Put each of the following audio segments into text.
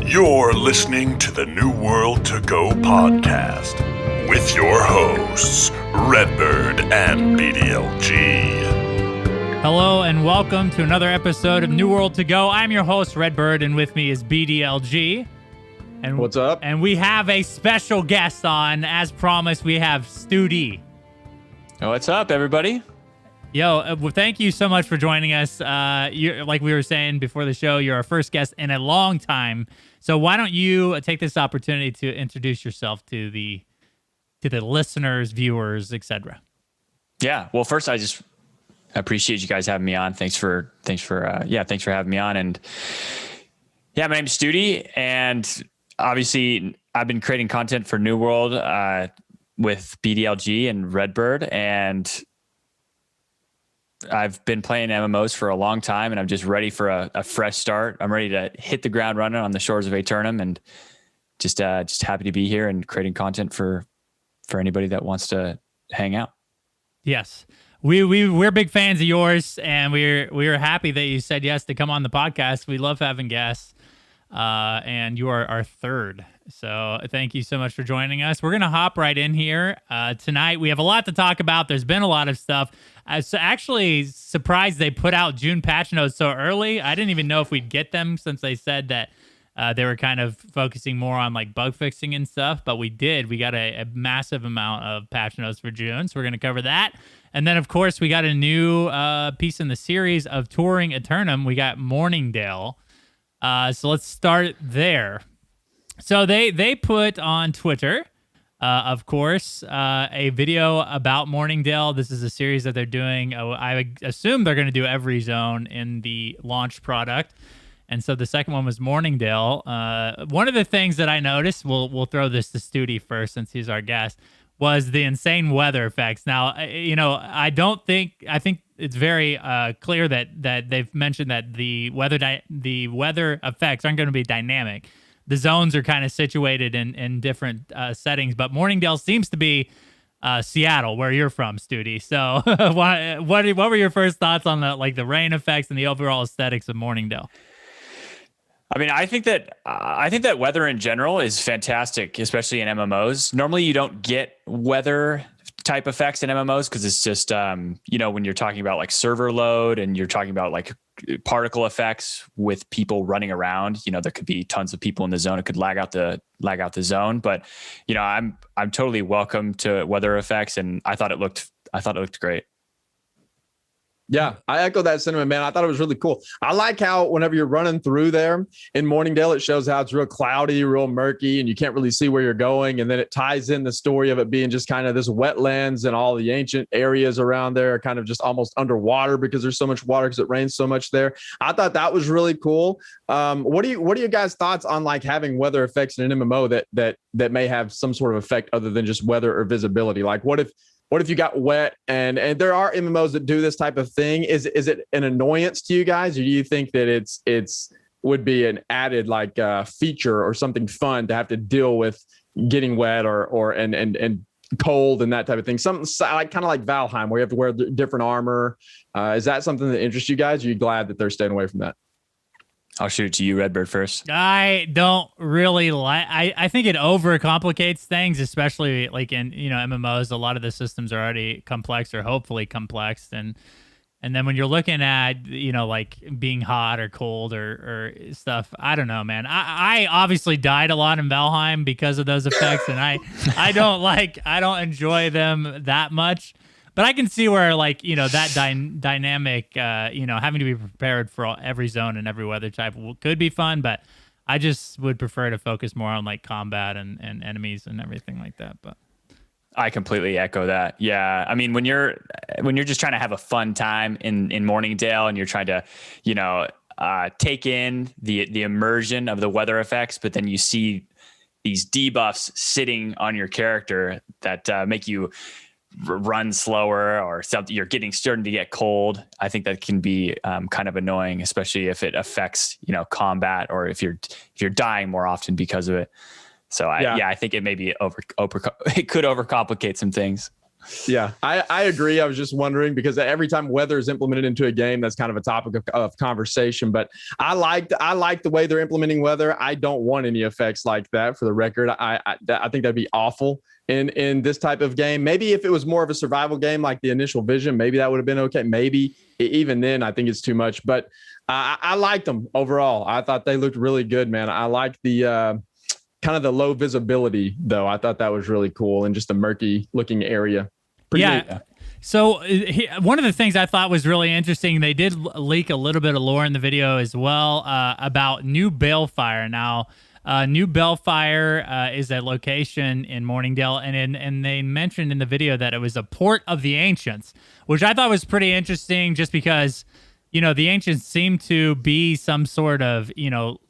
You're listening to the New World to Go podcast with your hosts, Redbyrd and BDLG. Hello and welcome to another episode of New World to Go. I'm your host, Redbyrd, and with me is BDLG. And what's up? And we have a special guest on. As promised, we have Studeee. What's up, everybody? Yo, well, thank you so much for joining us. You're, like we were saying before the show, you're our first guest in a long time. So why don't you take this opportunity to introduce yourself to the listeners, viewers, etc. Yeah. Well, first, I just appreciate you guys having me on. Thanks for having me on. And yeah, my name's Studeee, and obviously I've been creating content for New World with BDLG and Redbyrd, and I've been playing MMOs for a long time, and I'm just ready for a fresh start. I'm ready to hit the ground running on the shores of Aeternum, and just happy to be here and creating content for anybody that wants to hang out. Yes. We're big fans of yours, and we're happy that you said yes to come on the podcast. We love having guests, and you are our third. So thank you so much for joining us. We're going to hop right in here. Tonight, we have a lot to talk about. There's been a lot of stuff. I was actually surprised they put out June patch notes so early. I didn't even know if we'd get them since they said that they were kind of focusing more on like bug fixing and stuff, but we did. We got a massive amount of patch notes for June, so we're going to cover that. And then, of course, we got a new piece in the series of touring Aeternum. We got Morningdale. So let's start there. So they put on Twitter, of course, a video about Morningdale. This is a series that they're doing. I assume they're going to do every zone in the launch product. And so the second one was Morningdale. One of the things that I noticed, we'll throw this to Studeee first since he's our guest, was the insane weather effects. Now, I think it's very clear that they've mentioned that the weather effects aren't going to be dynamic. The zones are kind of situated in different settings, but Morningdale seems to be Seattle, where you're from, Studeee. So, what were your first thoughts on the rain effects and the overall aesthetics of Morningdale? I mean, I think that weather in general is fantastic, especially in MMOs. Normally, you don't get weather type effects in MMOs because it's just, when you're talking about like server load and you're talking about like particle effects with people running around, there could be tons of people in the zone. It could lag out the zone. But, I'm totally welcome to weather effects, and I thought it looked great. Yeah, I echo that sentiment, man. I thought it was really cool. I like how whenever you're running through there in Morningdale, it shows how it's real cloudy, real murky, and you can't really see where you're going. And then it ties in the story of it being just kind of this wetlands, and all the ancient areas around there are kind of just almost underwater because there's so much water because it rains so much there. I thought that was really cool. What are you guys' thoughts on like having weather effects in an MMO that may have some sort of effect other than just weather or visibility? Like what if you got wet and there are MMOs that do this type of thing? Is it an annoyance to you guys, or do you think that it's would be an added like feature or something fun to have to deal with getting wet or cold and that type of thing? Something like kind of like Valheim where you have to wear different armor. Is that something that interests you guys? Or are you glad that they're staying away from that? I'll shoot it to you, Redbyrd, first. I don't really like. I think it overcomplicates things, especially like in MMOs. A lot of the systems are already complex or hopefully complex, and then when you're looking at like being hot or cold or stuff, I don't know, man. I obviously died a lot in Valheim because of those effects, and I don't enjoy them that much. But I can see where, like, that dynamic, having to be prepared for every zone and every weather type could be fun. But I just would prefer to focus more on, like, combat and enemies and everything like that. But I completely echo that. Yeah. I mean, when you're just trying to have a fun time in Morningdale and you're trying to, take in the immersion of the weather effects, but then you see these debuffs sitting on your character that make you run slower or something, you're starting to get cold. I think that can be kind of annoying, especially if it affects combat or if you're dying more often because of it. So I think it may be it could overcomplicate some things. Yeah, I agree. I was just wondering because every time weather is implemented into a game, that's kind of a topic of conversation. But I like the way they're implementing weather. I don't want any effects like that. For the record, I think that'd be awful in this type of game. Maybe if it was more of a survival game like the Initial Vision, maybe that would have been okay. Maybe even then, I think it's too much. But I liked them overall. I thought they looked really good, man. I like the kind of the low visibility, though. I thought that was really cool and just a murky looking area. Pretty neat. So one of the things I thought was really interesting, they did leak a little bit of lore in the video as well about New Balefire. Now, New Balefire is a location in Morningdale, and they mentioned in the video that it was a port of the Ancients, which I thought was pretty interesting just because, the Ancients seem to be some sort of,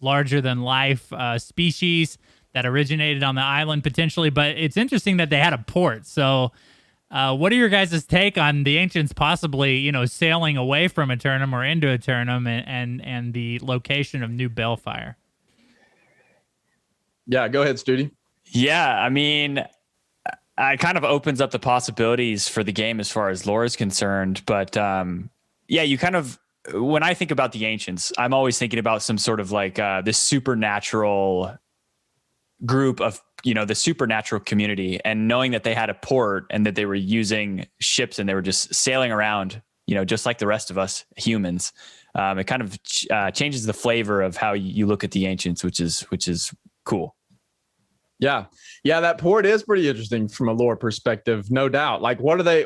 larger than life species that originated on the island potentially, but it's interesting that they had a port. So what are your guys' take on the Ancients possibly, sailing away from Aeternum or into Aeternum and the location of New Balefire? Yeah, go ahead, Studeee. Yeah, I mean, it kind of opens up the possibilities for the game as far as lore is concerned. But you kind of, when I think about the Ancients, I'm always thinking about some sort of like this supernatural group of, the supernatural community, and knowing that they had a port and that they were using ships and they were just sailing around, just like the rest of us humans. It kind of changes the flavor of how you look at the Ancients, which is cool. Yeah, that port is pretty interesting from a lore perspective, no doubt. Like, why do they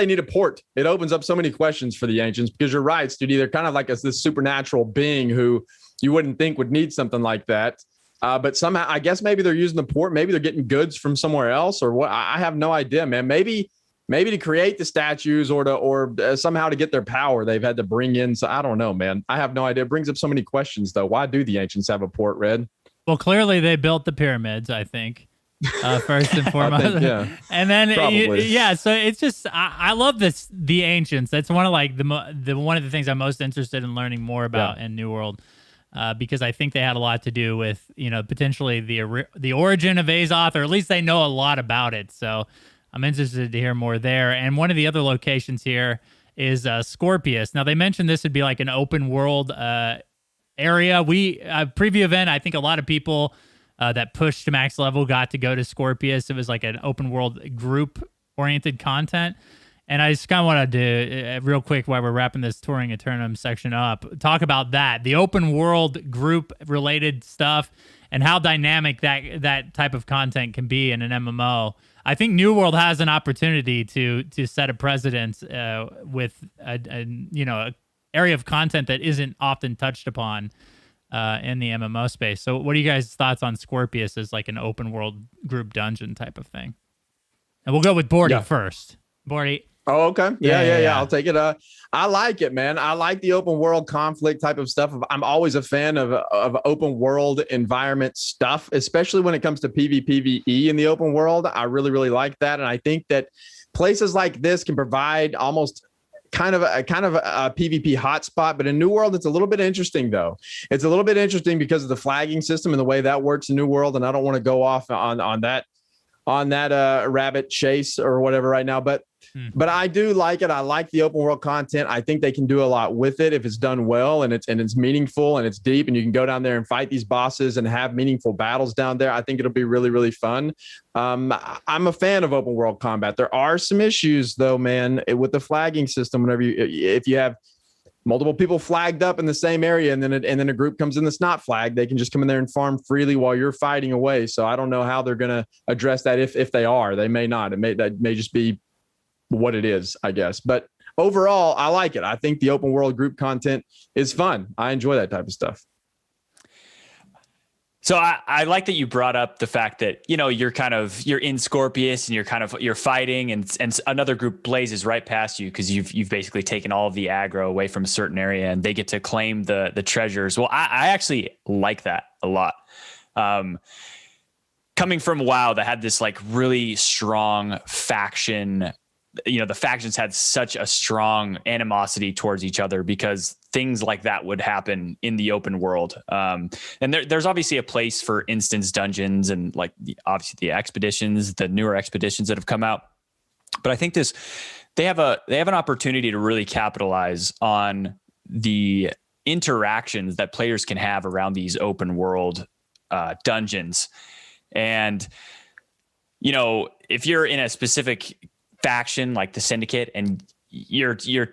need a port? It opens up so many questions for the Ancients, because you're right, Studeee. They're kind of like this supernatural being who you wouldn't think would need something like that. But somehow, I guess maybe they're using the port. Maybe they're getting goods from somewhere else, or what? I have no idea, man. Maybe to create the statues or somehow to get their power, they've had to bring in. So I don't know, man. I have no idea. It brings up so many questions, though. Why do the Ancients have a port, Red? Well, clearly they built the pyramids, I think, first and foremost. And then, so it's just, I love the Ancients. That's one of like one of the things I'm most interested in learning more about in New World, because I think they had a lot to do with, potentially the origin of Azoth, or at least they know a lot about it. So I'm interested to hear more there. And one of the other locations here is Scorpius. Now, they mentioned this would be like an open world area. Preview event, I think a lot of people that pushed to max level got to go to Scorpius. It was like an open world group oriented content. And I just kind of wanted to, real quick, while we're wrapping this Touring Aeternum section up, talk about that, the open world group related stuff and how dynamic that type of content can be in an MMO. I think New World has an opportunity to set a precedent with a area of content that isn't often touched upon in the MMO space. So what are you guys' thoughts on Scorpius as like an open world group dungeon type of thing? And we'll go with Bordy first. Bordy. Oh, okay. Yeah. I'll take it. I like it, man. I like the open world conflict type of stuff. I'm always a fan of open world environment stuff, especially when it comes to PvPvE in the open world. I really, really like that. And I think that places like this can provide almost kind of a PvP hotspot. But in New World, it's a little bit interesting, though. It's a little bit interesting because of the flagging system and the way that works in New World. And I don't want to go off on that rabbit chase or whatever right now, but I do like it. I like the open world content. I think they can do a lot with it if it's done well and it's meaningful and it's deep, and you can go down there and fight these bosses and have meaningful battles down there. I think it'll be really, really fun. I'm a fan of open world combat. There are some issues though, man, with the flagging system. If you have multiple people flagged up in the same area, and then a group comes in that's not flagged, they can just come in there and farm freely while you're fighting away. So I don't know how they're going to address that. If they are, they may not. That may just be what it is, I guess. But overall, I like it. I think the open world group content is fun. I enjoy that type of stuff. So I like that you brought up the fact that, you're in Scorpius and you're fighting and another group blazes right past you because you've basically taken all of the aggro away from a certain area and they get to claim the treasures. Well, I actually like that a lot. Coming from WoW that had this like really strong faction, the factions had such a strong animosity towards each other because things like that would happen in the open world. And there's obviously a place for instance dungeons and like obviously the expeditions, the newer expeditions that have come out. But I think they have an opportunity to really capitalize on the interactions that players can have around these open world dungeons. And, if you're in a specific faction like the Syndicate and you're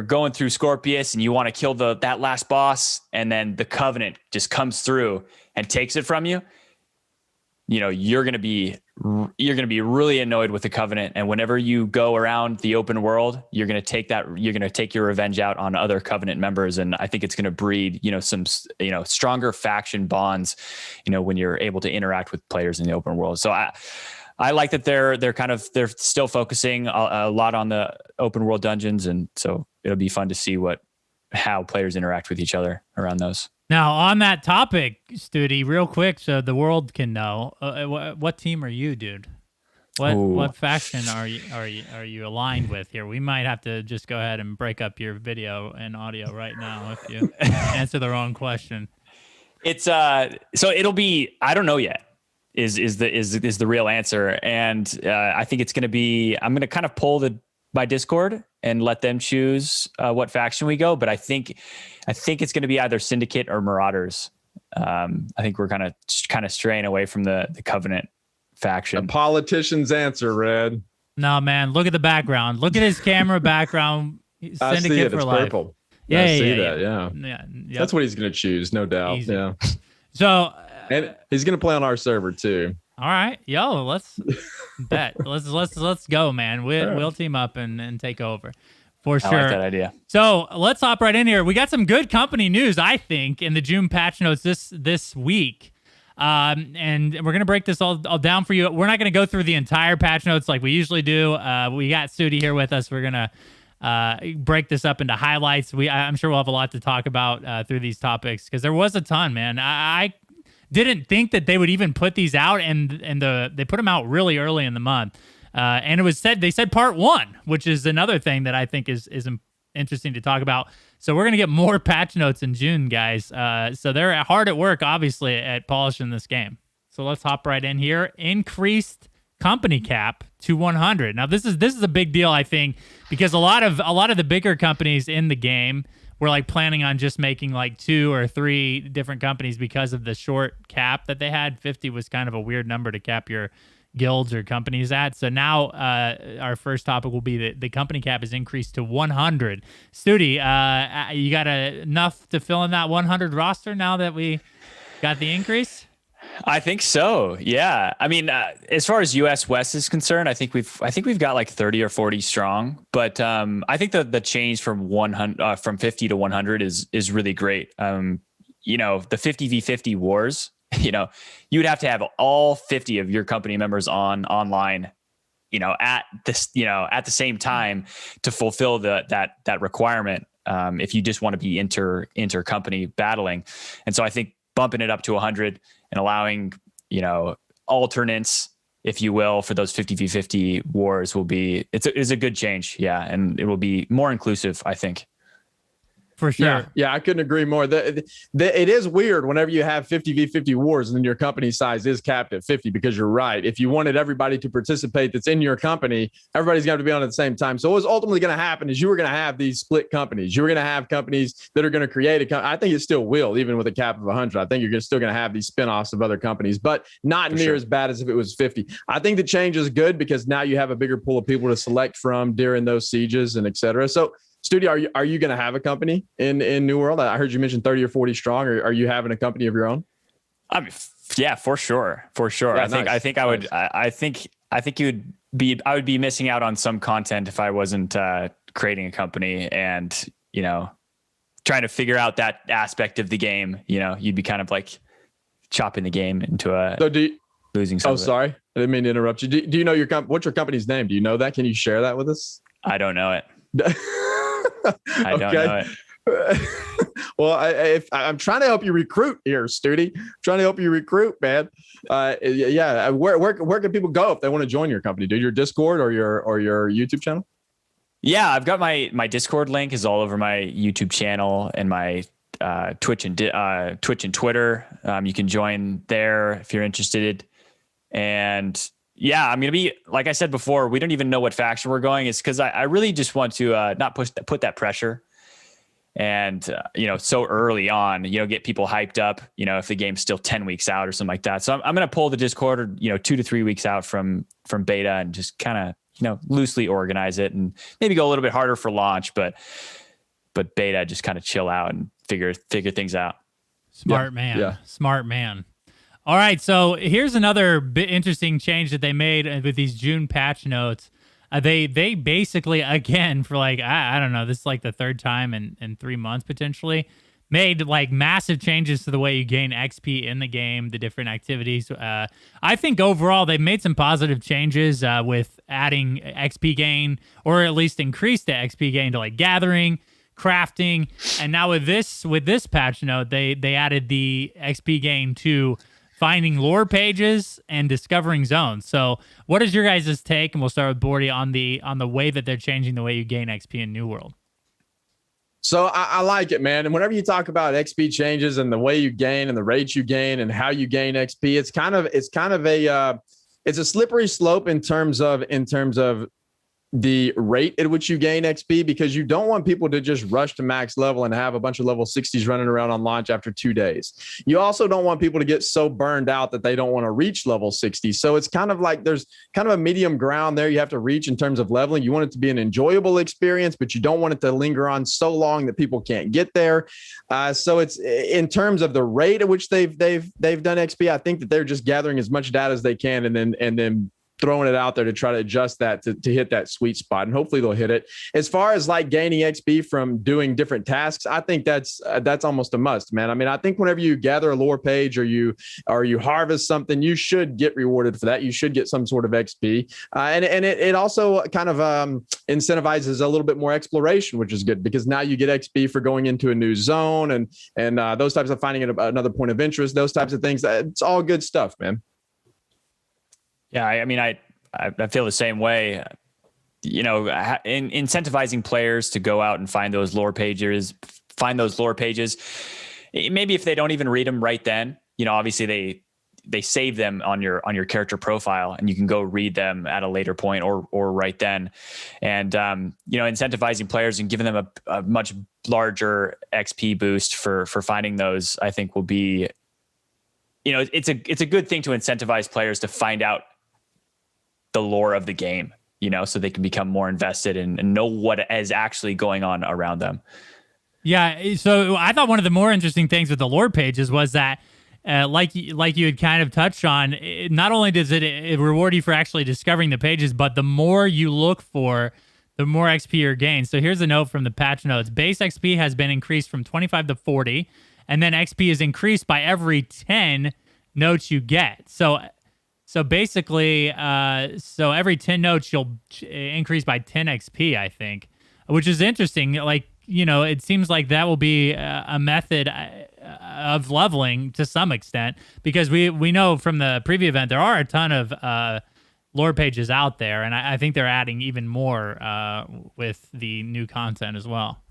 going through Scorpius and you want to kill that last boss, and then the Covenant just comes through and takes it from you, you're going to be really annoyed with the Covenant. And whenever you go around the open world, you're going to take your revenge out on other Covenant members. And I think it's going to breed, some, stronger faction bonds, when you're able to interact with players in the open world. So I like that they're still focusing a lot on the open world dungeons. And so it'll be fun to see how players interact with each other around those. Now, on that topic, Studeee, real quick, so the world can know, what team are you, dude? What faction are you aligned with here? We might have to just go ahead and break up your video and audio right now if you answer the wrong question. It's so it'll be, I don't know yet. Is the real answer, and I think it's going to be. I'm going to kind of poll my Discord and let them choose what faction we go. But I think it's going to be either Syndicate or Marauders. I think we're kind of straying away from the Covenant faction. A politician's answer, Red. No, man, look at the background. Look at his camera background. Syndicate I see it. It's life. purple. Yeah, I see that. Yeah. Yep. That's what he's going to choose, no doubt. Easy. Yeah. So. And he's going to play on our server too. All right, let's bet. Let's go, man. We'll team up and take over for sure. I like that idea. So let's hop right in here. We got some good company news, I think, in the June patch notes this week. And we're gonna break this all down for you. We're not gonna go through the entire patch notes like we usually do. We got Studeee here with us. We're gonna break this up into highlights. I'm sure we'll have a lot to talk about through these topics because there was a ton, man. I didn't think that they would even put these out, and they put them out really early in the month. And they said part 1, which is another thing that I think is interesting to talk about. So we're going to get more patch notes in June, guys. So they're hard at work, obviously, at polishing this game. So let's hop right in here. Increased company cap to 100. Now this is a big deal, I think, because a lot of the bigger companies in the game were like planning on just making like 2 or 3 different companies because of the short cap that they had. 50 was kind of a weird number to cap your guilds or companies at. So now our first topic will be the company cap is increased to 100. Studeee, you got enough to fill in that 100 roster now that we got the increase? I think so. Yeah. I mean, as far as US West is concerned, I think we've got like 30 or 40 strong, but I think the change from 50 to 100 is really great. The 50v50 wars, you'd have to have all 50 of your company members online, at the same time to fulfill that requirement. If you just want to be inter-company battling. And so I think bumping it up to 100 and allowing, alternates, if you will, for those 50v50 wars it's a good change. Yeah. And it will be more inclusive, I think. For sure. Yeah, I couldn't agree more. It is weird whenever you have 50v50 wars and then your company size is capped at 50, because you're right. If you wanted everybody to participate that's in your company, everybody's going to be on at the same time. So what was ultimately going to happen is you were going to have these split companies. You were going to have companies that are going to create a company. I think it still will, even with a cap of 100. I think you're still going to have these spinoffs of other companies, but not near as bad as if it was 50. I think the change is good because now you have a bigger pool of people to select from during those sieges and et cetera. So Studeee, are you going to have a company in New World? I heard you mention 30 or 40 strong. Or are you having a company of your own? I mean, yeah, for sure. Yeah, I would be missing out on some content if I wasn't creating a company and, trying to figure out that aspect of the game. You'd be kind of like chopping the game into losing something. Oh, sorry. I didn't mean to interrupt you. Do you know what's your company's name? Do you know that? Can you share that with us? I don't know it. I don't know it. Well, I'm trying to help you recruit here, Studeee. I'm trying to help you recruit, man. Yeah. Where can people go if they want to join your company? Your Discord or your YouTube channel? Yeah, I've got my Discord link is all over my YouTube channel and my Twitch and Twitter. You can join there if you're interested. And yeah, I'm going to be, like I said before, we don't even know what faction we're going. It's because I really just want to not put that pressure and, so early on, get people hyped up, if the game's still 10 weeks out or something like that. So I'm going to pull the Discord, 2 to 3 weeks out from beta and just kind of, loosely organize it and maybe go a little bit harder for launch, but beta, just kind of chill out and figure things out. Smart man. All right, so here's another bit interesting change that they made with these June patch notes. They basically, again, for like, I don't know, this is like the third time in 3 months potentially, made like massive changes to the way you gain XP in the game, the different activities. I think overall they've made some positive changes with adding XP gain, or at least increase the XP gain to like gathering, crafting, and now with this patch note, they added the XP gain to finding lore pages and discovering zones. So what is your guys' take? And we'll start with Bordy on the way that they're changing the way you gain XP in New World. So I like it, man. And whenever you talk about XP changes and the way you gain and the rates you gain and how you gain XP, it's kind of a slippery slope in terms of the rate at which you gain XP, because you don't want people to just rush to max level and have a bunch of level 60s running around on launch after 2 days. You also don't want people to get so burned out that they don't want to reach level 60. So it's kind of like there's kind of a medium ground there you have to reach in terms of leveling. You want it to be an enjoyable experience, but you don't want it to linger on so long that people can't get there. So it's in terms of the rate at which they've done XP, I think that they're just gathering as much data as they can and then throwing it out there to try to adjust that to hit that sweet spot, and hopefully they'll hit it. As far as like gaining XP from doing different tasks, I think that's almost a must, man. I mean, I think whenever you gather a lore page or you harvest something, you should get rewarded for that. You should get some sort of XP, and it also kind of incentivizes a little bit more exploration, which is good because now you get XP for going into a new zone and those types of finding another point of interest, those types of things. It's all good stuff, man. Yeah, I mean, I feel the same way. Incentivizing players to go out and find those lore pages. Maybe if they don't even read them right then, obviously they save them on your character profile, and you can go read them at a later point or right then. And incentivizing players and giving them a much larger XP boost for finding those, I think will be, it's a good thing to incentivize players to find out the lore of the game, so they can become more invested and know what is actually going on around them. Yeah. So I thought one of the more interesting things with the lore pages was that, like you had kind of touched on, not only does it reward you for actually discovering the pages, but the more you look for, the more XP you're gained. So here's a note from the patch notes. Base XP has been increased from 25 to 40, and then XP is increased by every 10 notes you get. So basically, so every 10 notes, you'll increase by 10 XP, I think, which is interesting. Like, it seems like that will be a method of leveling to some extent, because we know from the preview event, there are a ton of lore pages out there. And I think they're adding even more with the new content as well.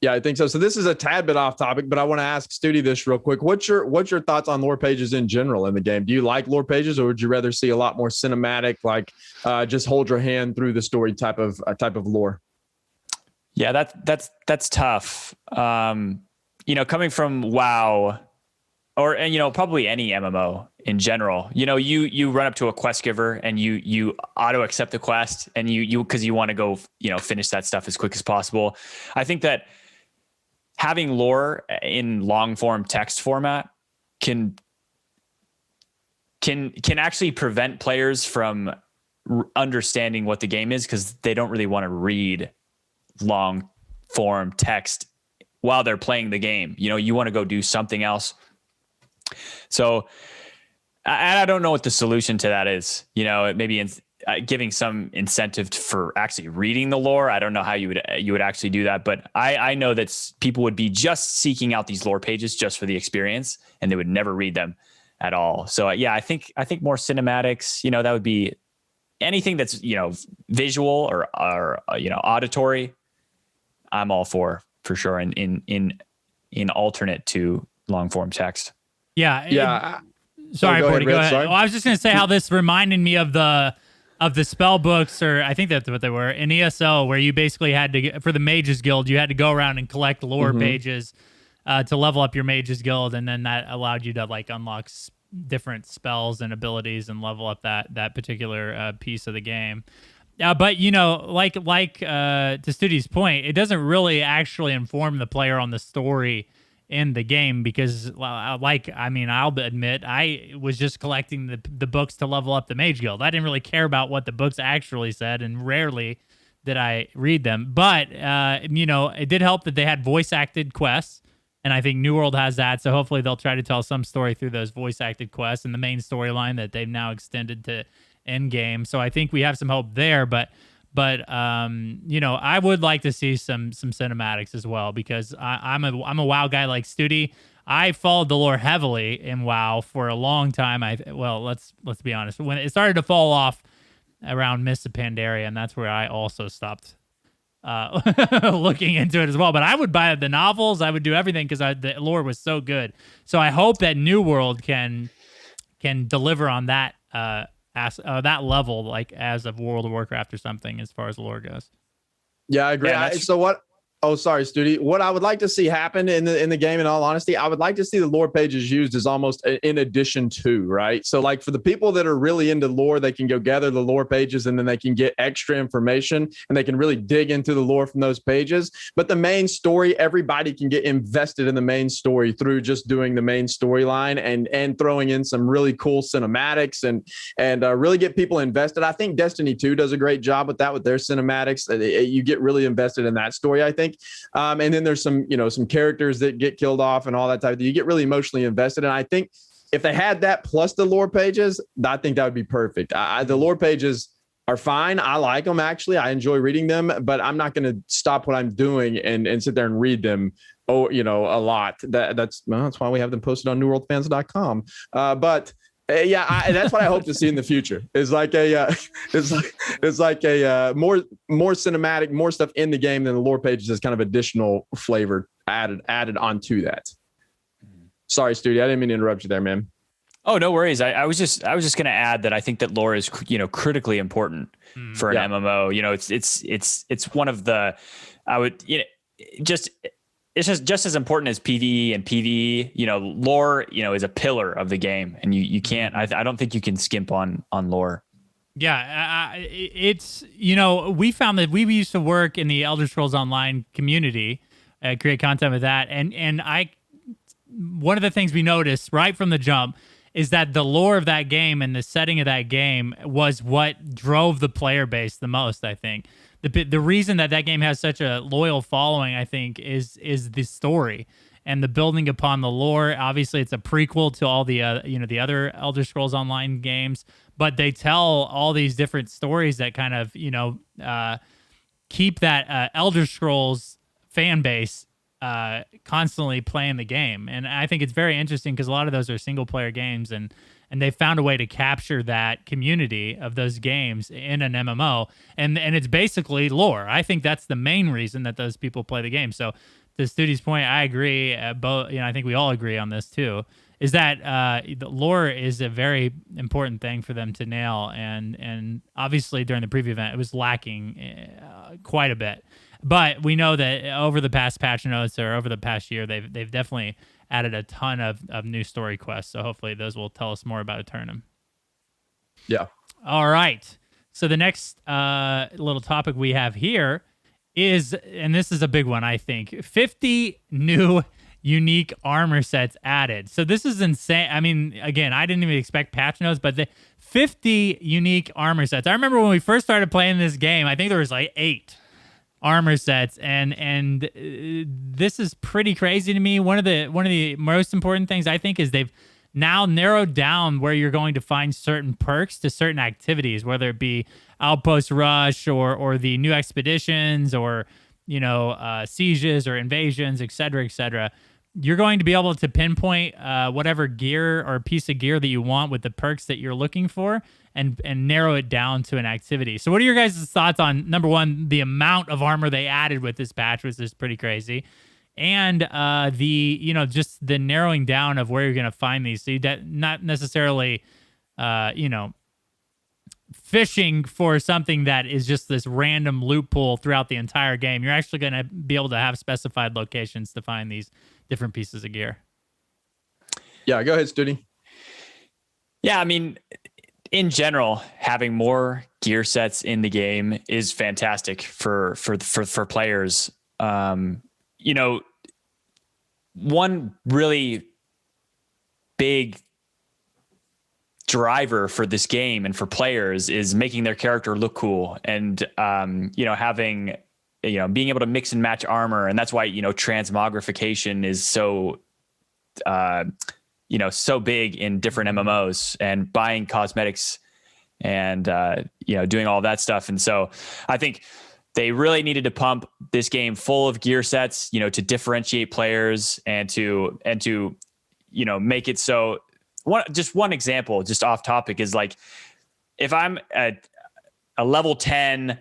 Yeah, I think so. So this is a tad bit off topic, but I want to ask Studeee this real quick. What's your thoughts on lore pages in general in the game? Do you like lore pages, or would you rather see a lot more cinematic, like just hold your hand through the story type of lore? Yeah, that's tough. Coming from WoW, or probably any MMO in general, you run up to a quest giver and you auto accept the quest, and you because you want to go finish that stuff as quick as possible. I think that having lore in long form text format can actually prevent players from understanding what the game is, because they don't really want to read long form text while they're playing the game. You want to go do something else. So I don't know what the solution to that is. Maybe giving some incentive for actually reading the lore. I don't know how you would actually do that, but I know that people would be just seeking out these lore pages just for the experience, and they would never read them at all. So yeah, I think more cinematics. That would be anything that's visual or auditory. I'm all for sure in alternate to long form text. Yeah. Sorry, go Porty, ahead, go Red, ahead. sorry. Well, I was just gonna say how this reminded me of the spell books, or I think that's what they were in ESO, where you basically had to for the Mages Guild, you had to go around and collect lore pages to level up your Mages Guild, and then that allowed you to like unlock different spells and abilities and level up that particular piece of the game. But like to Studee's point, it doesn't really actually inform the player on the story in the game because, I'll admit, I was just collecting the books to level up the Mage Guild. I didn't really care about what the books actually said, and rarely did I read them. But it did help that they had voice acted quests, and I think New World has that. So hopefully they'll try to tell some story through those voice acted quests and the main storyline that they've now extended to end game. So I think we have some hope there, but I would like to see some cinematics as well, because I'm a WoW guy like Studeee. I followed the lore heavily in WoW for a long time. Let's be honest, when it started to fall off around Mists of Pandaria, and that's where I also stopped looking into it as well. But I would buy the novels, I would do everything because the lore was so good. So I hope that New World can deliver on that that level, like as of World of Warcraft or something, as far as lore goes. Yeah, I agree. So what? Oh, sorry, Studeee. What I would like to see happen in the game, in all honesty, I would like to see the lore pages used as almost in addition to, right? So like for the people that are really into lore, they can go gather the lore pages and then they can get extra information and they can really dig into the lore from those pages. But the main story, everybody can get invested in the main story through just doing the main storyline and throwing in some really cool cinematics and really get people invested. I think Destiny 2 does a great job with that, with their cinematics. You get really invested in that story, I think. And then there's some characters that get killed off and all that type of thing. You get really emotionally invested. And I think if they had that plus the lore pages, I think that would be perfect. The lore pages are fine. I like them, actually. I enjoy reading them, but I'm not going to stop what I'm doing and sit there and read them. A lot. That's why we have them posted on newworldfans.com. That's what I hope to see in the future. Is like a more cinematic, more stuff in the game than the lore pages as kind of additional flavor added onto that. Sorry, Studeee, I didn't mean to interrupt you there, man. Oh, no worries. I was just going to add that I think that lore is critically important for an MMO. It's one of the it's just as important as PvE and PvE. Lore is a pillar of the game, and you can't. I don't think you can skimp on lore. Yeah, it's we found that we used to work in the Elder Scrolls Online community, create content with that, and one of the things we noticed right from the jump is that the lore of that game and the setting of that game was what drove the player base the most, I think. The reason that game has such a loyal following, I think, is the story and the building upon the lore. Obviously, it's a prequel to all the the other Elder Scrolls Online games, but they tell all these different stories that kind of keep that Elder Scrolls fan base constantly playing the game. And I think it's very interesting because a lot of those are single player games, and they found a way to capture that community of those games in an MMO, and it's basically lore. I think that's the main reason that those people play the game. So to Studee's point, I agree. I think we all agree on this too, is that the lore is a very important thing for them to nail, and obviously during the preview event it was lacking quite a bit. But we know that over the past patch notes or over the past year, they've definitely added a ton of new story quests. So hopefully those will tell us more about Aeternum. Yeah. All right. So the next little topic we have here is, and this is a big one, I think, 50 new unique armor sets added. So this is insane. I mean, again, I didn't even expect patch notes, but the 50 unique armor sets. I remember when we first started playing this game, I think there was like 8 armor sets, and this is pretty crazy to me. One of the most important things I think is they've now narrowed down where you're going to find certain perks to certain activities, whether it be Outpost Rush or the new expeditions or sieges or invasions, etc., etc. You're going to be able to pinpoint whatever gear or piece of gear that you want with the perks that you're looking for, and narrow it down to an activity. So what are your guys' thoughts on, number one, the amount of armor they added with this patch, which is pretty crazy, and just the narrowing down of where you're going to find these. So that not necessarily, fishing for something that is just this random loot pool throughout the entire game. You're actually going to be able to have specified locations to find these different pieces of gear. Yeah, go ahead, Studeee. Yeah, I mean, in general, having more gear sets in the game is fantastic for players. One really big driver for this game and for players is making their character look cool, and having being able to mix and match armor, and that's why transmogrification is so so big in different MMOs, and buying cosmetics and doing all that stuff. And so I think they really needed to pump this game full of gear sets, to differentiate players and to make it so. One example, just off topic, is like if I'm a level 10,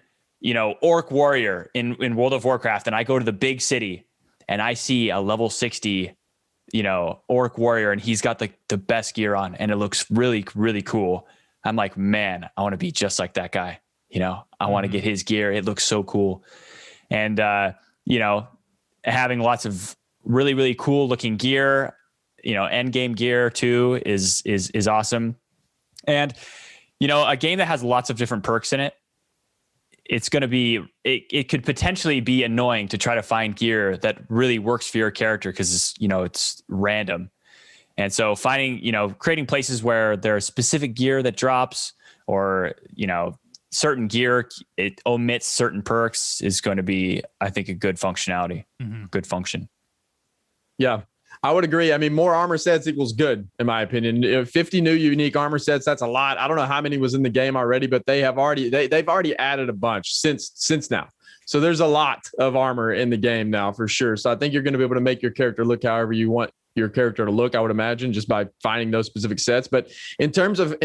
orc warrior in World of Warcraft, and I go to the big city and I see a level 60, orc warrior, and he's got the best gear on and it looks really, really cool. I'm like, man, I want to be just like that guy. I want to get his gear. It looks so cool. And, having lots of really, really cool looking gear, end game gear too is awesome. And, a game that has lots of different perks in it, it's going to be, it could potentially be annoying to try to find gear that really works for your character, because it's random. And so creating places where there's specific gear that drops, or, certain gear, it omits certain perks, is going to be, I think, a good functionality, good function. Yeah, I would agree. I mean, more armor sets equals good, in my opinion. 50 new unique armor sets, that's a lot. I don't know how many was in the game already, but they've already added a bunch since now. So there's a lot of armor in the game now, for sure. So I think you're going to be able to make your character look however you want your character to look, I would imagine, just by finding those specific sets. But in terms of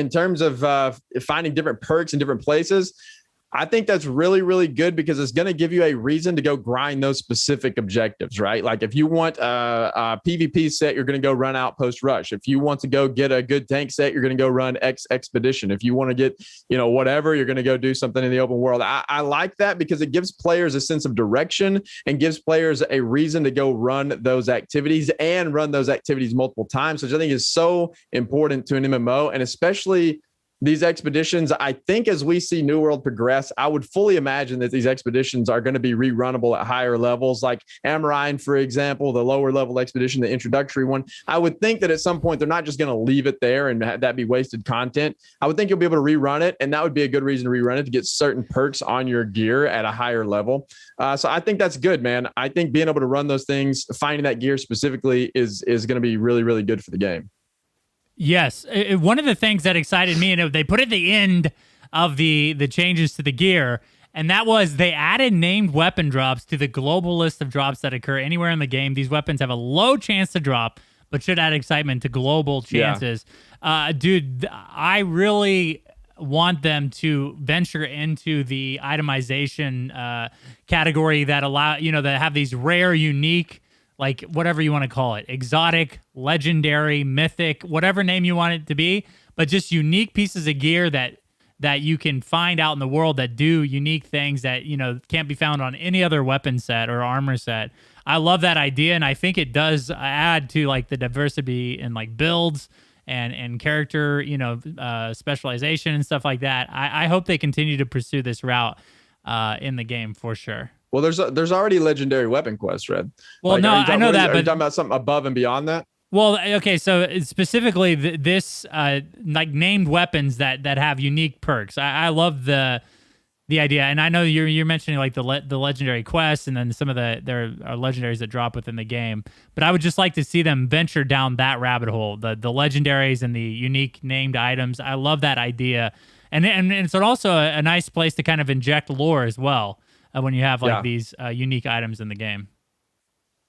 finding different perks in different places, I think that's really, really good, because it's going to give you a reason to go grind those specific objectives, right? Like if you want a PvP set, you're going to go run Outpost Rush. If you want to go get a good tank set, you're going to go run X Expedition. If you want to get, whatever, you're going to go do something in the open world. I like that, because it gives players a sense of direction and gives players a reason to go run those activities and run those activities multiple times, which I think is so important to an MMO, and especially these expeditions. I think as we see New World progress, I would fully imagine that these expeditions are going to be rerunnable at higher levels, like Amarine, for example, the lower level expedition, the introductory one. I would think that at some point they're not just going to leave it there and that be wasted content. I would think you'll be able to rerun it, and that would be a good reason to rerun it, to get certain perks on your gear at a higher level. So I think that's good, man. I think being able to run those things, finding that gear specifically, is going to be really, really good for the game. Yes. One of the things that excited me, and they put at the end of the changes to the gear, and that was they added named weapon drops to the global list of drops that occur anywhere in the game. These weapons have a low chance to drop, but should add excitement to global chances. Yeah. Dude, I really want them to venture into the itemization category that that have these rare, unique, like whatever you want to call it, exotic, legendary, mythic, whatever name you want it to be, but just unique pieces of gear that you can find out in the world that do unique things that, can't be found on any other weapon set or armor set. I love that idea, and I think it does add to like the diversity in like builds and character, specialization and stuff like that. I hope they continue to pursue this route in the game for sure. Well, there's already legendary weapon quests, Red. Well, no, I know that, but are but you talking about something above and beyond that? Well, okay, so specifically this like named weapons that have unique perks. I love the idea, and I know you're mentioning like the legendary quests, and then some of there are legendaries that drop within the game. But I would just like to see them venture down that rabbit hole, the legendaries and the unique named items. I love that idea, and it's also a nice place to kind of inject lore as well. When you have like these unique items in the game.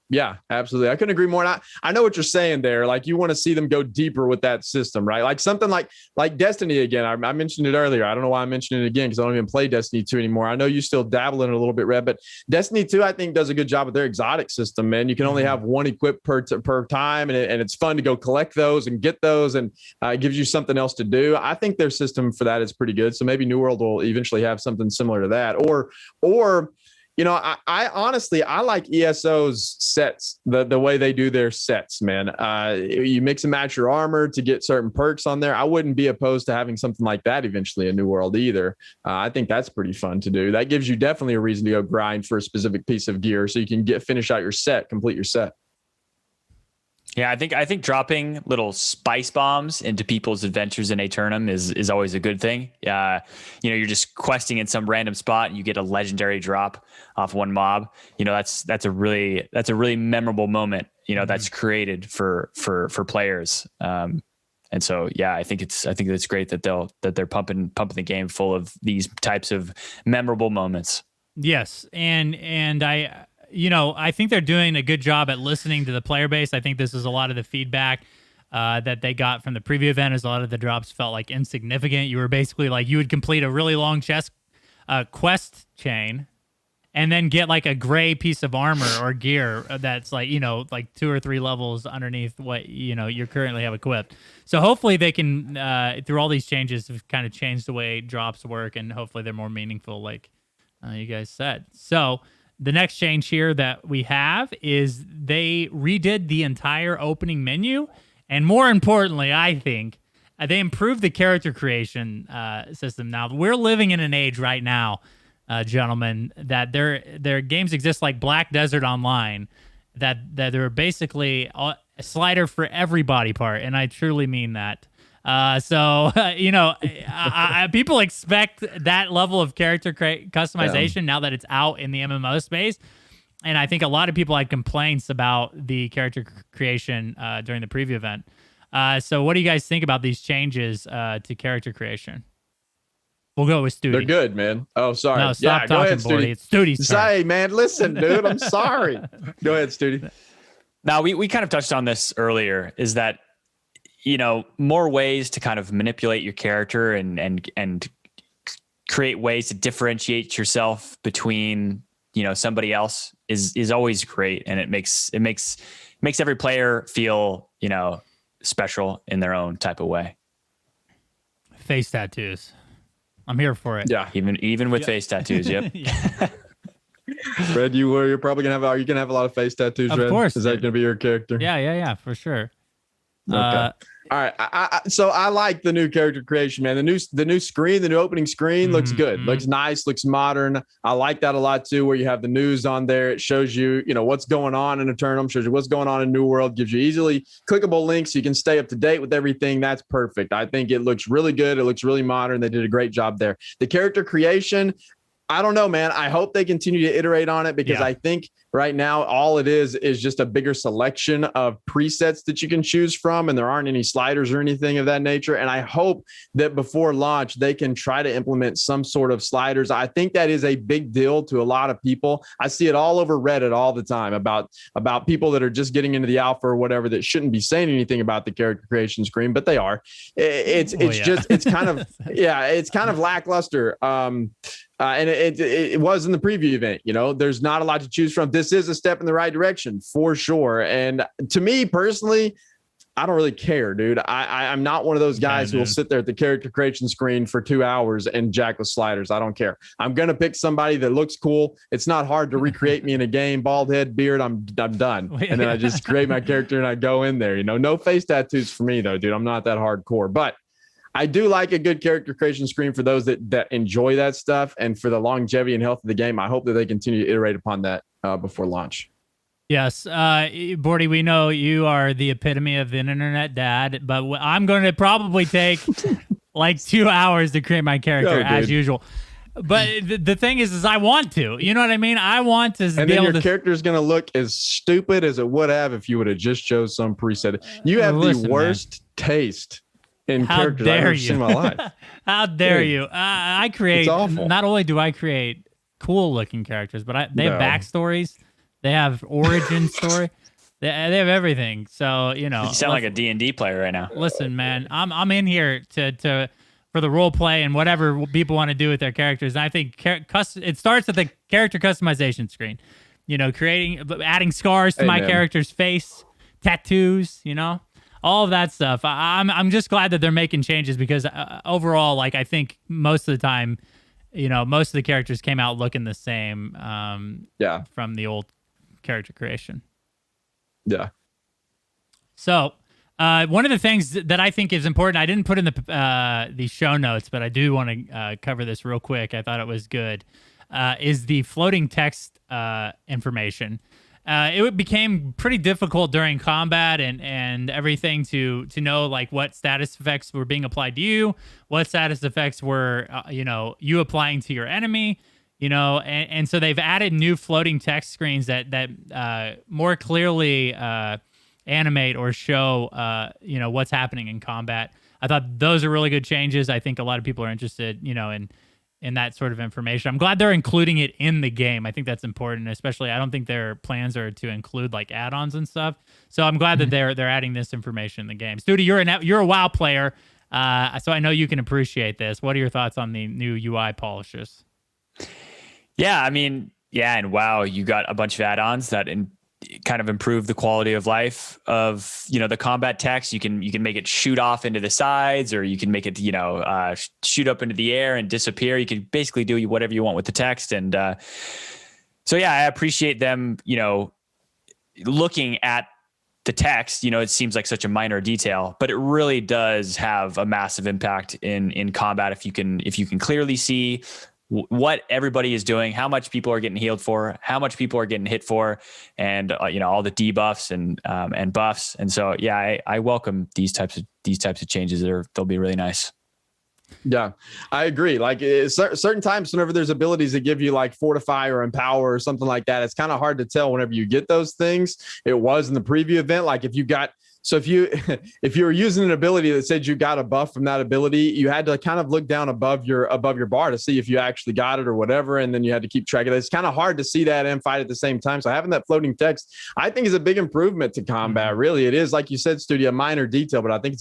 Yeah, absolutely. I couldn't agree more. And I know what you're saying there. Like you want to see them go deeper with that system, right? Like something like Destiny again. I mentioned it earlier. I don't know why I'm mentioning it again because I don't even play Destiny 2 anymore. I know you still dabble in it a little bit, Red, but Destiny 2 I think does a good job with their exotic system, man. You can only have one equipped per time, and it's fun to go collect those and get those, and it gives you something else to do. I think their system for that is pretty good. So maybe New World will eventually have something similar to that, or I honestly, I like ESO's sets, the way they do their sets, man. You mix and match your armor to get certain perks on there. I wouldn't be opposed to having something like that eventually in New World either. I think that's pretty fun to do. That gives you definitely a reason to go grind for a specific piece of gear so you can finish out your set, complete your set. Yeah, I think dropping little spice bombs into people's adventures in Aeternum is always a good thing. You're just questing in some random spot and you get a legendary drop off one mob. That's a really memorable moment. That's created for players. And so I think it's great that they're pumping the game full of these types of memorable moments. Yes, and I think they're doing a good job at listening to the player base. I think this is a lot of the feedback that they got from the preview event. Is a lot of the drops felt like insignificant. You were basically like you would complete a really long quest chain, and then get like a gray piece of armor or gear that's like like 2 or 3 levels underneath what you currently have equipped. So hopefully they can through all these changes have kind of changed the way drops work, and hopefully they're more meaningful, like you guys said. So. The next change here that we have is they redid the entire opening menu. And more importantly, I think, they improved the character creation system. Now, we're living in an age right now, gentlemen, that their games exist like Black Desert Online, that they're basically a slider for every body part. And I truly mean that. People expect that level of character customization now that it's out in the MMO space. And I think a lot of people had complaints about the character creation during the preview event. So what do you guys think about these changes to character creation? We'll go with Studeee. They're good, man. Oh, sorry. No, stop talking, ahead, Bordy. It's Studee's turn. Say, man, listen, dude, I'm sorry. Go ahead, Studeee. Now, we kind of touched on this earlier, is that more ways to kind of manipulate your character and create ways to differentiate yourself between, somebody else is always great. And it makes every player feel, special in their own type of way. Face tattoos. I'm here for it. Yeah. Even with face tattoos. Yep. Red, you're probably gonna have a lot of face tattoos. Of Red? course. Is that gonna be your character? Yeah, for sure. Okay. All right. So I like the new character creation, man. The new screen, the new opening screen looks good. Looks nice, looks modern. I like that a lot too, where you have the news on there. It shows you, what's going on in Aeternum, shows you what's going on in New World, gives you easily clickable links so you can stay up to date with everything. That's perfect. I think it looks really good. It looks really modern. They did a great job there. The character creation, I don't know, man. I hope they continue to iterate on it because I think right now all it is just a bigger selection of presets that you can choose from, and there aren't any sliders or anything of that nature. And I hope that before launch they can try to implement some sort of sliders. I think that is a big deal to a lot of people. I see it all over Reddit all the time about people that are just getting into the alpha or whatever that shouldn't be saying anything about the character creation screen, but they are. It's kind of lackluster. And it was in the preview event. There's not a lot to choose from. This is a step in the right direction for sure. And to me personally, I don't really care, dude. I'm not one of those guys who will sit there at the character creation screen for 2 hours and jack with sliders. I don't care. I'm going to pick somebody that looks cool. It's not hard to recreate me in a game, bald head, beard. I'm done. And then I just create my character and I go in there. No face tattoos for me though, dude. I'm not that hardcore, but I do like a good character creation screen for those that enjoy that stuff, and for the longevity and health of the game. I hope that they continue to iterate upon that before launch. Yes. Bordy, we know you are the epitome of an internet dad, but I'm going to probably take like 2 hours to create my character as usual. But the thing is I want to. You know what I mean? I want to and be then able your character is going to look as stupid as it would have if you would have just chose some preset. You have the worst taste in characters I've ever seen in my life. How dare you? I create, not only do I create cool looking characters, but they have backstories. They have origin story. They have everything. So, you know, You sound like a D&D player right now. listen, man, I'm in here to for the role play and whatever people want to do with their characters. And I think it starts at the character customization screen. You know, adding scars to my character's face, tattoos, you know, all of that stuff. I'm just glad that they're making changes because overall, like, I think most of the time, you know, most of the characters came out looking the same. From the old character creation. Yeah. So, one of the things that I think is important, I didn't put in the show notes, but I do want to cover this real quick. I thought it was good. Is the floating text information. It became pretty difficult during combat and everything to know like what status effects were being applied to you, what status effects were you applying to your enemy, you know, and so they've added new floating text screens that more clearly animate or show what's happening in combat. I thought those are really good changes. I think a lot of people are interested, you know, in that sort of information. I'm glad they're including it in the game. I think that's important, especially I don't think their plans are to include like add-ons and stuff. So I'm glad that they're adding this information in the game. Studeee, you're a WoW player, so I know you can appreciate this. What are your thoughts on the new UI polishes? Yeah, I mean, and WoW, you got a bunch of add-ons that kind of improve the quality of life of, you know, the combat text. You can make it shoot off into the sides, or you can make it, you know, shoot up into the air and disappear. You can basically do whatever you want with the text. And so, yeah, I appreciate them, you know, looking at the text. You know, it seems like such a minor detail, but it really does have a massive impact in combat if you can clearly see what everybody is doing, how much people are getting healed for, how much people are getting hit for, and you know, all the debuffs and buffs. And so, yeah, I welcome these types of changes. They'll be really nice. Yeah, I agree. Like certain times, whenever there's abilities that give you like fortify or empower or something like that, it's kind of hard to tell whenever you get those things. It was in the preview event. Like if you were using an ability that said you got a buff from that ability, you had to kind of look down above your bar to see if you actually got it or whatever, and then you had to keep track of it. It's kind of hard to see that and fight at the same time. So having that floating text, I think, is a big improvement to combat. Really, it is, like you said, Studeee, a minor detail, but I think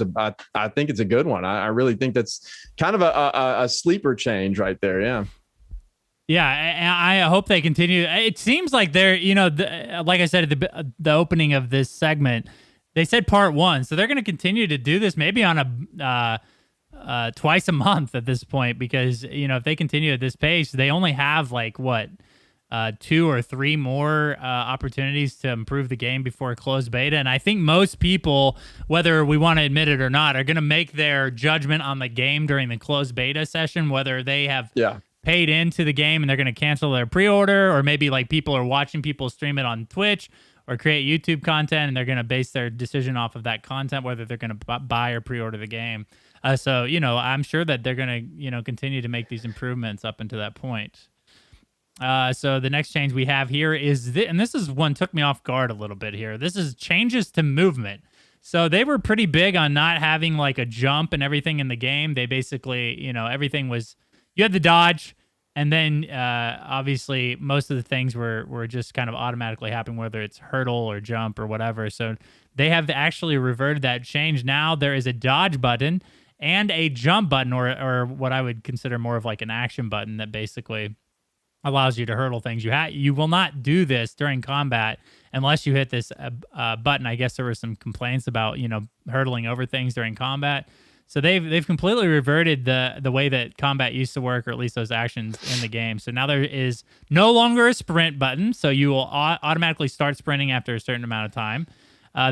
it's a good one. I really think that's kind of a sleeper change right there. Yeah. Yeah, and I hope they continue. It seems like they're, you know, like I said at the opening of this segment, they said part 1, so they're going to continue to do this maybe on a twice a month at this point, because, you know, if they continue at this pace, they only have like 2 or 3 more opportunities to improve the game before closed beta. And I think most people, whether we want to admit it or not, are going to make their judgment on the game during the closed beta session, whether they have paid into the game and they're going to cancel their pre-order, or maybe like people are watching people stream it on Twitch or create YouTube content, and they're going to base their decision off of that content, whether they're going to buy or pre-order the game. So, you know, I'm sure that they're going to, you know, continue to make these improvements up until that point. So the next change we have here is, and this is one took me off guard a little bit here. This is changes to movement. So they were pretty big on not having like a jump and everything in the game. They basically, you know, everything was, you had the dodge, and then obviously most of the things were just kind of automatically happening, whether it's hurdle or jump or whatever. So they have actually reverted that change. Now there is a dodge button and a jump button, or what I would consider more of like an action button that basically allows you to hurdle things. You will not do this during combat unless you hit this button. I guess there were some complaints about, you know, hurdling over things during combat. So they've completely reverted the way that combat used to work, or at least those actions in the game. So now there is no longer a sprint button, so you will automatically start sprinting after a certain amount of time.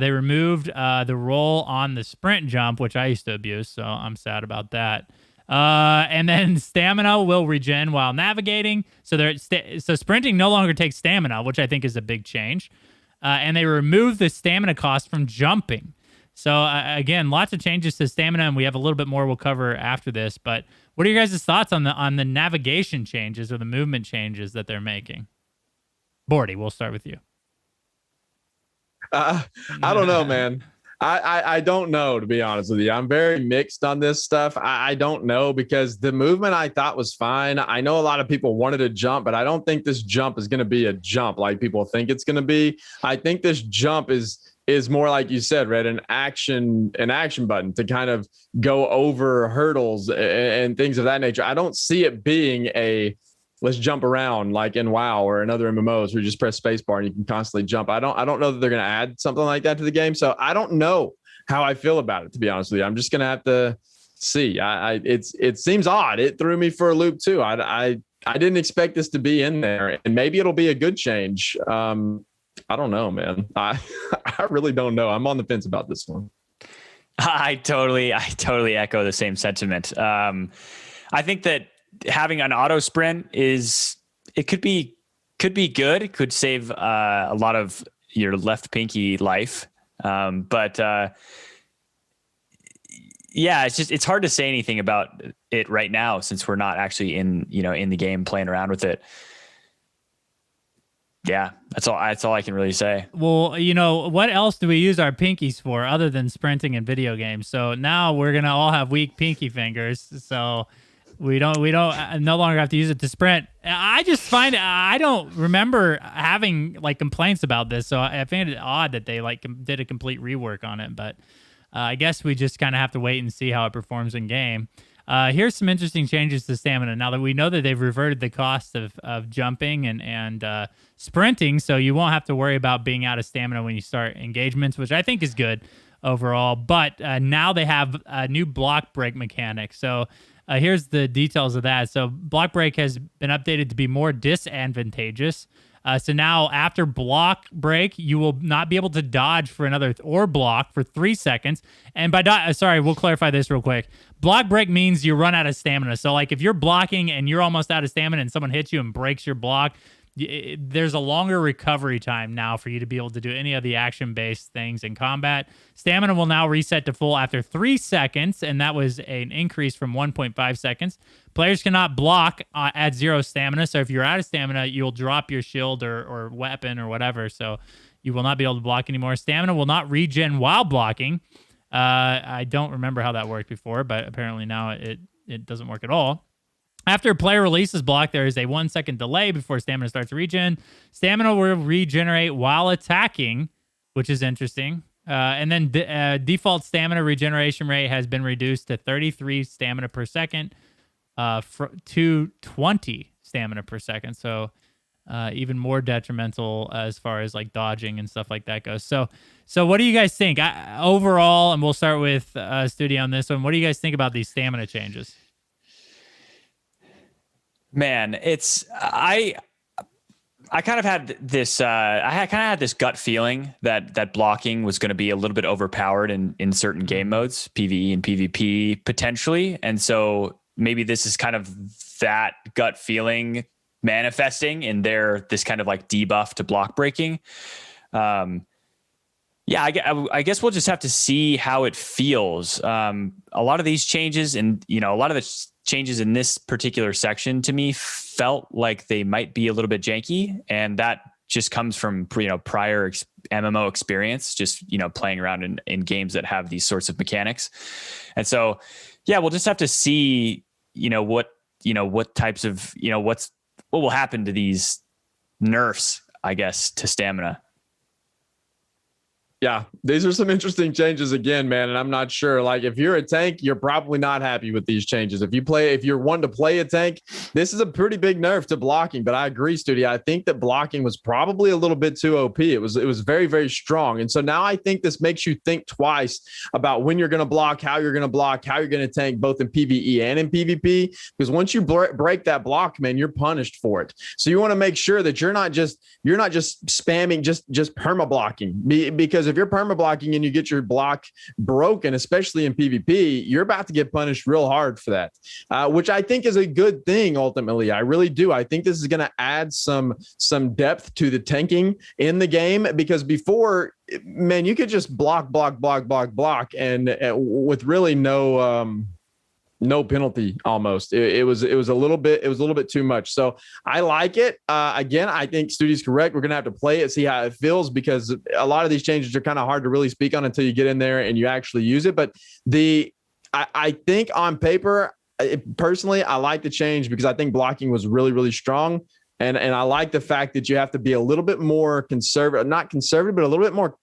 They removed the roll on the sprint jump, which I used to abuse, so I'm sad about that. And then stamina will regen while navigating. So so sprinting no longer takes stamina, which I think is a big change. And they removed the stamina cost from jumping. So again, lots of changes to stamina, and we have a little bit more we'll cover after this. But what are your guys' thoughts on the navigation changes or the movement changes that they're making? Bordy, we'll start with you. I don't know, man. I don't know, to be honest with you. I'm very mixed on this stuff. I don't know, because the movement I thought was fine. I know a lot of people wanted a jump, but I don't think this jump is going to be a jump like people think it's going to be. I think this jump is more like you said, Red, an action button to kind of go over hurdles and things of that nature. I don't see it being a let's jump around like in WoW or in other MMOs where you just press spacebar and you can constantly jump. I don't know that they're going to add something like that to the game. So I don't know how I feel about it, to be honest with you. I'm just going to have to see. It seems odd. It threw me for a loop too. I didn't expect this to be in there, and maybe it'll be a good change. I don't know, man. I really don't know. I'm on the fence about this one. I totally echo the same sentiment. I think that having an auto sprint could be good. It could save a lot of your left pinky life. But yeah, it's hard to say anything about it right now since we're not actually in the game playing around with it. Yeah, that's all I can really say. Well, what else do we use our pinkies for other than sprinting in video games? So now we're going to all have weak pinky fingers. So we no longer have to use it to sprint. I just find I don't remember having like complaints about this. So I find it odd that they did a complete rework on it, but I guess we just kind of have to wait and see how it performs in game. Here's some interesting changes to stamina. Now that we know that they've reverted the cost of jumping and sprinting, so you won't have to worry about being out of stamina when you start engagements, which I think is good overall. But now they have a new block break mechanic. So here's the details of that. So block break has been updated to be more disadvantageous. So now after block break, you will not be able to dodge for another or block for 3 seconds. And by sorry, we'll clarify this real quick. Block break means you run out of stamina. So like if you're blocking and you're almost out of stamina and someone hits you and breaks your block, there's a longer recovery time now for you to be able to do any of the action-based things in combat. Stamina will now reset to full after 3 seconds, and that was an increase from 1.5 seconds. Players cannot block at 0 stamina, so if you're out of stamina, you'll drop your shield or weapon or whatever, so you will not be able to block anymore. Stamina will not regen while blocking. I don't remember how that worked before, but apparently now it doesn't work at all. After a player releases block, there is a 1 second delay before stamina starts to regen. Stamina will regenerate while attacking, which is interesting. And then default stamina regeneration rate has been reduced to 33 stamina per second to 20 stamina per second. So even more detrimental as far as like dodging and stuff like that goes. So what do you guys think overall? And we'll start with Studeee on this one. What do you guys think about these stamina changes? Man, I kind of had this had this gut feeling that blocking was going to be a little bit overpowered in certain game modes, PvE and PvP potentially. And so maybe this is kind of that gut feeling manifesting in this kind of like debuff to block breaking. Yeah, I guess we'll just have to see how it feels. A lot of these changes and, a lot of the changes in this particular section to me felt like they might be a little bit janky. And that just comes from, prior MMO experience, just, playing around in games that have these sorts of mechanics. And so, yeah, we'll just have to see, what types of, what will happen to these nerfs, I guess, to stamina. Yeah, these are some interesting changes again, man. And I'm not sure, like if you're a tank, you're probably not happy with these changes. If you're one to play a tank, this is a pretty big nerf to blocking. But I agree, Studeee. I think that blocking was probably a little bit too OP. It was very, very strong. And so now I think this makes you think twice about when you're going to block, how you're going to block, how you're going to tank both in PvE and in PvP. Because once you break that block, man, you're punished for it. So you want to make sure that you're not just spamming, just perma blocking. Because if you're perma blocking and you get your block broken, especially in PvP, you're about to get punished real hard for that, which I think is a good thing. Ultimately, I really do. I think this is going to add some depth to the tanking in the game, because before, man, you could just block, and with really no no penalty almost. It was a little bit too much. So I like it. Again, I think Studee's correct. We're going to have to play it, see how it feels, because a lot of these changes are kind of hard to really speak on until you get in there and you actually use it. But I think on paper, personally, I like the change because I think blocking was really, really strong. And I like the fact that you have to be a little bit more conservative, not conservative, but a little bit more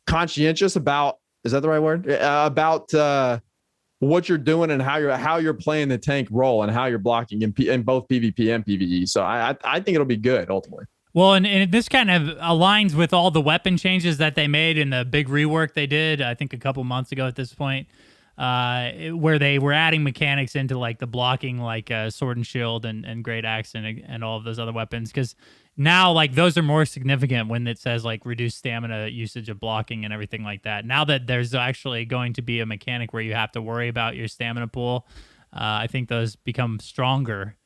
conscientious about, is that the right word? About what you're doing and how you're playing the tank role and how you're blocking in both PvP and PvE. So I think it'll be good ultimately. Well, and this kind of aligns with all the weapon changes that they made in the big rework they did, I think a couple months ago at this point, where they were adding mechanics into like the blocking, like sword and shield and great axe and all of those other weapons. Because now, like, those are more significant when it says like reduced stamina usage of blocking and everything like that. Now that there's actually going to be a mechanic where you have to worry about your stamina pool, I think those become stronger.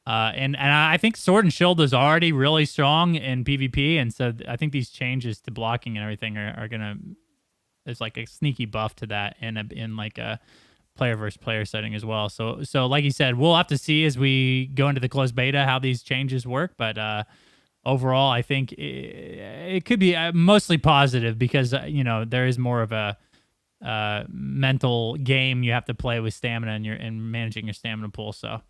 And I think sword and shield is already really strong in PvP, and so I think these changes to blocking and everything are gonna, there's like a sneaky buff to that in like a player versus player setting as well. So like you said, we'll have to see as we go into the closed beta how these changes work, but overall, I think it could be mostly positive because, there is more of a mental game you have to play with stamina and managing your stamina pool. So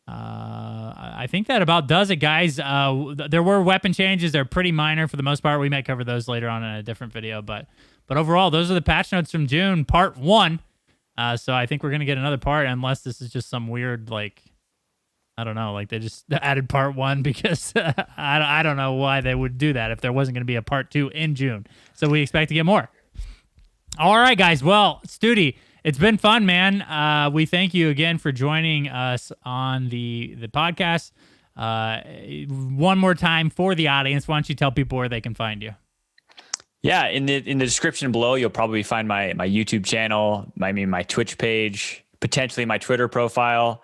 I think that about does it, guys. There were weapon changes. They're pretty minor for the most part. We might cover those later on in a different video, but overall, those are the patch notes from June, part 1. So I think we're going to get another part unless this is just some weird, like, I don't know, like they just added part 1 because I don't know why they would do that if there wasn't going to be a part 2 in June. So we expect to get more. All right, guys. Well, Studeee, it's been fun, man. We thank you again for joining us on the podcast. One more time for the audience, why don't you tell people where they can find you? Yeah, in the description below, you'll probably find my YouTube channel, my Twitch page, potentially my Twitter profile.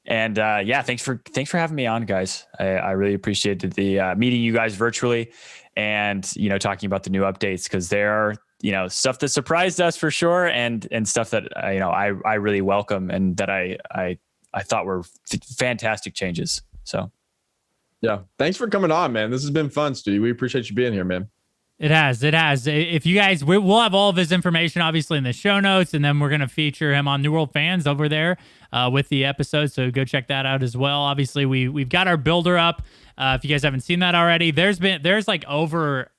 And thanks for having me on, guys. I really appreciated the meeting you guys virtually, and talking about the new updates, because there are stuff that surprised us for sure, and stuff that I really welcome and that I thought were fantastic changes. So yeah, thanks for coming on, man. This has been fun, Studeee. We appreciate you being here, man. It has. If you guys, we'll have all of his information obviously in the show notes, and then we're going to feature him on New World Fans over there with the episode. So go check that out as well. Obviously, we've got our builder up. If you guys haven't seen that already, there's like over,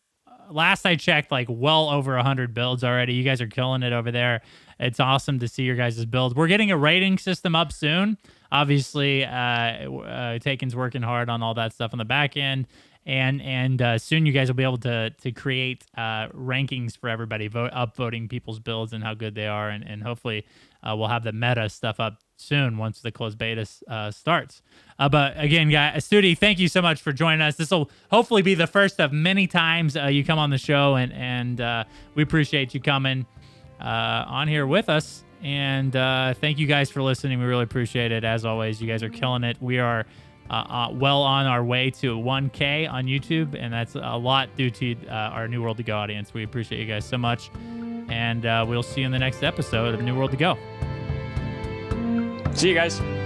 last I checked, like well over 100 builds already. You guys are killing it over there. It's awesome to see your guys' builds. We're getting a rating system up soon. Obviously, Taken's working hard on all that stuff on the back end. And soon you guys will be able to create rankings for everybody, upvoting people's builds and how good they are, and hopefully we'll have the meta stuff up soon once the closed beta starts. But again, guys, Studeee, thank you so much for joining us. This will hopefully be the first of many times you come on the show, and we appreciate you coming on here with us. And thank you guys for listening. We really appreciate it. As always, you guys are killing it. We are well on our way to 1K on YouTube, and that's a lot due to our New World to Go audience. We appreciate you guys so much, and we'll see you in the next episode of New World to Go. See you guys.